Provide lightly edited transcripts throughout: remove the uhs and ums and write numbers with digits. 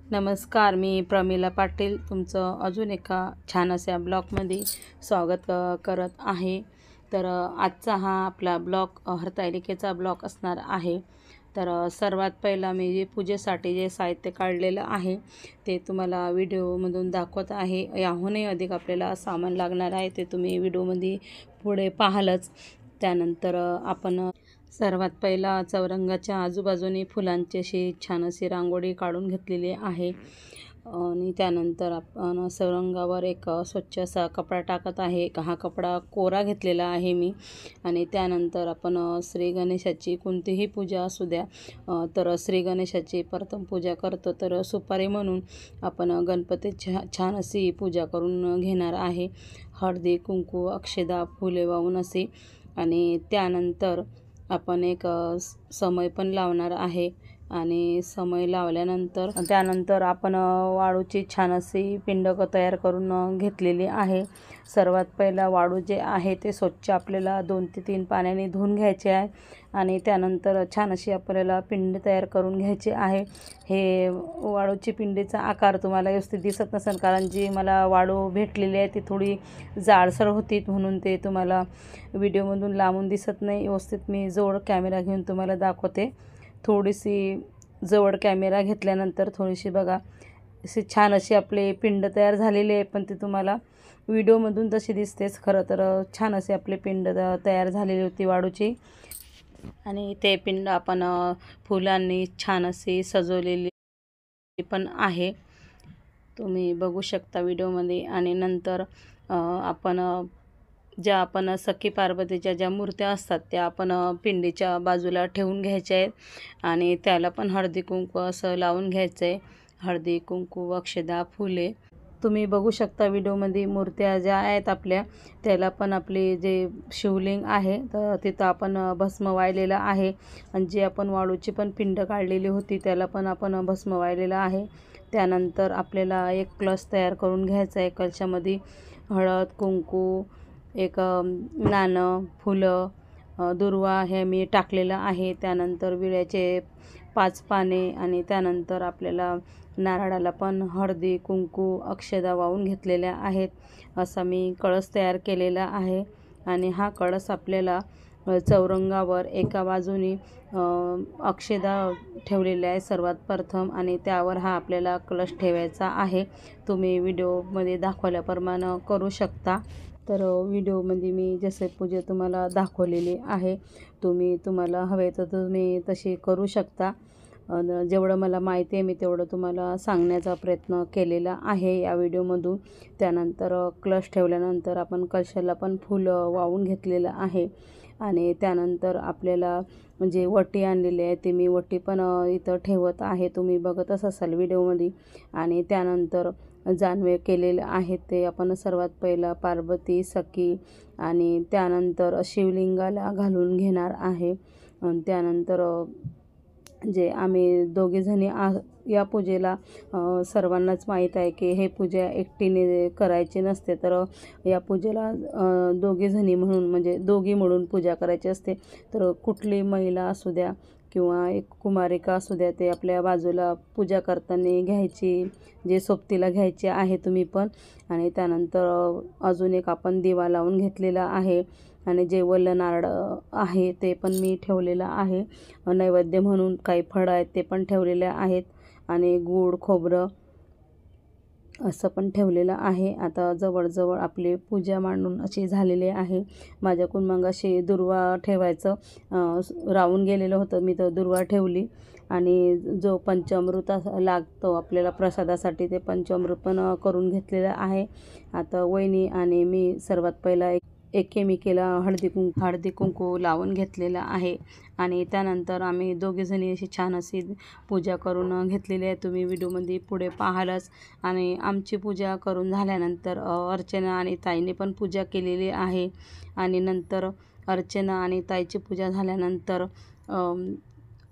नमस्कार, मी प्रमिला पाटील तुमचं अजून एका छान अशा ब्लॉगमध्ये स्वागत करत आहे. तर आजचा हा आपला ब्लॉग हरतालिकेचा ब्लॉग असणार आहे. तर सर्वात पहिला मी जे पूजेसाठी जे साहित्य काढलेलं आहे ते तुम्हाला व्हिडिओमधून दाखवत आहे. याहूनही अधिक आपल्याला सामान लागणार आहे, ते तुम्ही व्हिडिओमध्ये पुढे पाहालच. त्यानंतर आपण सर्वात पहिला चौरंगाच्या आजूबाजूने फुलांची अशी छान अशी रांगोळी काढून घेतलेली आहे. आणि त्यानंतर आपण चौरंगावर एक स्वच्छ असा कपडा टाकत आहे. हा कपडा कोरा घेतलेला आहे मी. आणि त्यानंतर आपण श्री गणेशाची कोणतीही पूजा असू द्या, तर श्री गणेशाची प्रथम पूजा करतो. तर सुपारी म्हणून आपण गणपतीची छान अशी पूजा करून घेणार आहे. हळदी कुंकू अक्षदा फुले वाहून असे. आणि त्यानंतर आपण एक समय पण लावणार आहे. आणि समय लावल्यानंतर त्यानंतर आपण वाळूची छान अशी पिंडक तयार करून घेतलेली आहे. सर्वात पहिला वाळू जे आहे ते स्वच्छ आपल्याला 2 ते 3 पाण्याने धुवून घ्यायचे आहे. आणि त्यानंतर छान अशी आपल्याला पिंड तयार करून घ्यायची आहे. हे वाळूची पिंडीचा आकार तुम्हाला व्यवस्थित दिसत नसेल, कारण जी मला वाळू भेटलेली आहे ती थोडी जाडसर होती, म्हणून ते तुम्हाला व्हिडिओमधून लांबून दिसत नाही. व्यवस्थित मी जवळ कॅमेरा घेऊन तुम्हाला दाखवते. थोडीशी जवळ कॅमेरा घेतल्यानंतर थोडीशी बघा अशी छान अशी आपले पिंड तयार झालेली आहे, पण ते तुम्हाला व्हिडिओमधून तशी दिसतेच. खरं तर छान असे आपले पिंड तयार झालेली होती वाळूची. आणि ते पिंड आपण फुलांनी छान अशी सजवलेली पण आहे, तुम्ही बघू शकता व्हिडिओमध्ये. आणि नंतर आपण ज्या आपण सखी पार्वतीच्या ज्या मूर्त्या असतात त्या आपण पिंडीच्या बाजूला ठेवून घ्यायच्या आहेत. आणि त्याला पण हळदी कुंकू असं लावून घ्यायचं आहे. हळदी कुंकू अक्षदा फुले तुम्ही बघू शकता व्हिडिओमध्ये. मूर्त्या ज्या आहेत आपल्या त्याला पण आपले जे शिवलिंग आहे तर तिथं आपण भस्म वाहिलेलं आहे. आणि जी आपण वाळूची पण पिंड काढलेली होती त्याला पण आपण भस्म वाहिलेलं आहे. त्यानंतर आपल्याला एक कलश तयार करून घ्यायचा आहे. कलशामध्ये हळद कुंकू एक नाणं फुलं दुर्वा हे मी टाकलेलं आहे. त्यानंतर विड्याचे 5 पाने आणि त्यानंतर आपल्याला नारळाला पण हळदी कुंकू अक्षदा वाहून घेतलेल्या आहेत. असा मी कळस तयार केलेला आहे. आणि हा कळस आपल्याला चौरंगावर एका बाजूनी अक्षदा ठेवलेल्या आहे सर्वात प्रथम, आणि त्यावर हा आपल्याला कलश ठेवायचा आहे. तुम्ही व्हिडिओमध्ये दाखवल्याप्रमाणे करू शकता. तर व्हिडिओमध्ये मी जसे पूजा तुम्हाला दाखवलेली आहे, तुम्हाला हवे तर तुम्ही तशी करू शकता. जेवढं मला माहिती आहे मी तेवढं तुम्हाला सांगण्याचा प्रयत्न केलेला आहे या व्हिडिओमधून. त्यानंतर कलश ठेवल्यानंतर आपण कलशाला पण फुलं वाहून घेतलेलं आहे. आणि त्यानंतर आपल्याला जे वटी आणलेली आहे ते मी वटी पण इथं ठेवत आहे, तुम्ही बघतच असाल व्हिडिओमध्ये. आणि त्यानंतर जानवे केलेले आहेत ते आपण सर्वात पहिला पार्वती सखी आणि त्यानंतर शिवलिंगाला घालून घेणार आहे. आणि त्यानंतर जे आम्ही दोघीजणी या पूजेला सर्वांनाच माहीत आहे की हे पूजा एकटीने करायची नसते, तर या पूजेला दोघीजणी म्हणून म्हणजे दोघी म्हणून पूजा करायची असते. तर कुठली महिला असू द्या किंवा एक कुमारिका असू द्या, ते आपल्या बाजूला पूजा करताना घ्यायची, जे सोबतीला घ्यायचे आहे तुम्ही पण. आणि त्यानंतर अजून एक आपण दिवा लावून घेतलेला आहे. आणि जे वल्ल नारळ आहे ते पण मी ठेवलेलं आहे. नैवेद्य म्हणून काही फळं आहेत ते पण दुर्वा आहेत. आणि गूळ खोबरं असं पण ठेवलेलं आहे. आता जवळजवळ आपली पूजा मांडून अशी झालेली आहे. माझ्याकडून मग अशी दुर्वा ठेवायचं राहून गेलेलं होतं, मी तर दुर्वा ठेवली. आणि जो पंचामृत लागतो आपल्याला प्रसादासाठी ते पंचामृत पण करून घेतलेलं आहे. आता वहिनी आणि मी सर्वात पहिला एकमेकीला हळदी कुंकू लावून घेतलेलं आहे. आणि त्यानंतर आम्ही दोघीजणी अशी छान अशी पूजा करून घेतलेली आहे, तुम्ही व्हिडिओमध्ये पुढे पाहालच. आणि आमची पूजा करून झाल्यानंतर अर्चना आणि ताईने पण पूजा केलेली आहे. आणि नंतर अर्चना आणि ताईची पूजा झाल्यानंतर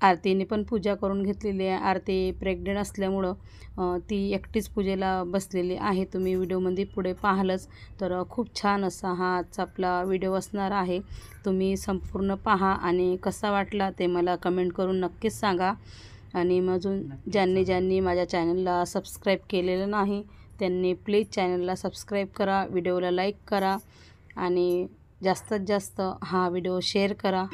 आरतीने पण पूजा करून घेतलेली आहे. आरती प्रेग्नंट असल्यामुळं ती एकटीच पूजेला बसलेली आहे, तुम्ही व्हिडिओमध्ये पुढे पाहालच. तर खूप छान असा हा आजचा आपला व्हिडिओ असणार आहे. तुम्ही संपूर्ण पहा आणि कसा वाटला ते मला कमेंट करून नक्कीच सांगा. आणि अजून ज्यांनी माझ्या चॅनलला सबस्क्राईब केलेलं नाही त्यांनी प्लीज चॅनलला सबस्क्राईब करा, व्हिडिओला लाईक करा आणि जास्तीत जास्त हा व्हिडिओ शेअर करा.